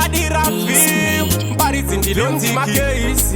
badira film Paris ndilonzi Kayz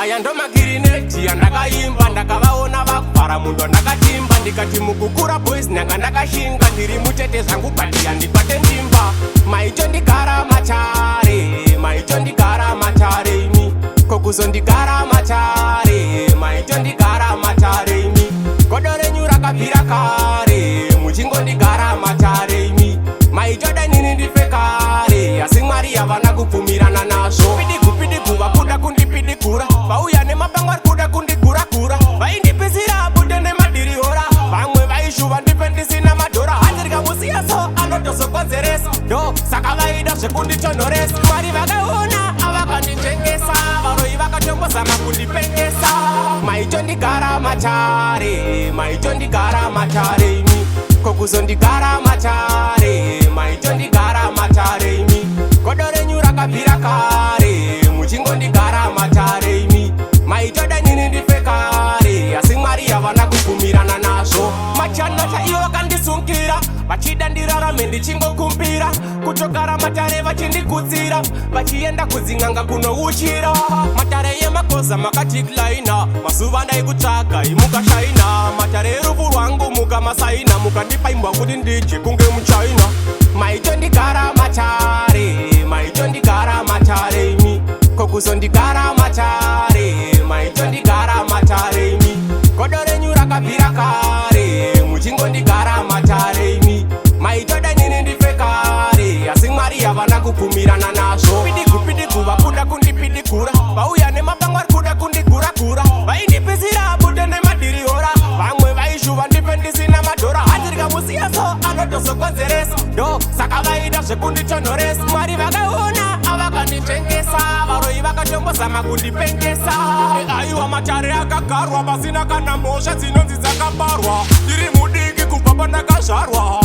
aya ndo magirineti andakaimba ndakavaona vakuvhara mundo ndakatimba ndikati mukukura boys nyanga ndakashinga ndiri mutete zvangu bhati yandikwate ndimba maito ndigara Matare maito ndigara Matare imi kokuzondigara Matare maito ndigara Matare imi godo renyu rakabvira kare muchingondigara Matare imi maito danini ndife kare asi mwari yavana kubvumirana nazvo pidigu vakuda kundipidikura vauya nemapango ari kuda kundigura-gura vaindipisira bude nemadirihora vamwe vaishuva ndipe ndisina madhora hanzi rikamusiya so anotozokonzeresa ndo saka vaida zvekunditonhoresa mwari vakaona avakanditengesa varoi vakatombozama kundipengesa maito ndigara Matare maito ndigara Matare imi kokuzondigara Matare maito ndigara Matare imi godo renyu rakabvira kare muchingondigara Matare imi maito danini ndife kare asi mwari yavana kubvumirana nazvo machana chaivo vakandisungira vachida ndirarame ndichingokumbira kutogara Matare vachindikudzira vachienda kudzin'anga kunouchira Matare yemakoza makatiklaina mazuva ndaikutsvaga imukashaina Matare yerufu rwangu mukamasaina mukandipaimbwa kuti ndije kunge muchaina maito ndigara Matare maito ndigara Matare imi kokuzondigara Matare maito ndigara Matare imi godo renyu rakabvira kare muchingondigara Matare imi maito danini ndife kare asi mwari yavana kubvumirana nazvo pidigu vakuda kundipidikura vauya nemapango ari kuda kundigura-gura vaindipisira bude nemadirihora vamwe vaishuva ndipe ndisina madhora hanzi rikamusiya so anotozokonzeresa ndo saka vaida zvekunditonhoresa mwari vakaona avakanditengesa varoi vakatombozama kundipengesa aiwa Matare akagarwa pasina kana mhosva dzinonzi dzakabarwa ndiri mudiki kubva pandakazvarwa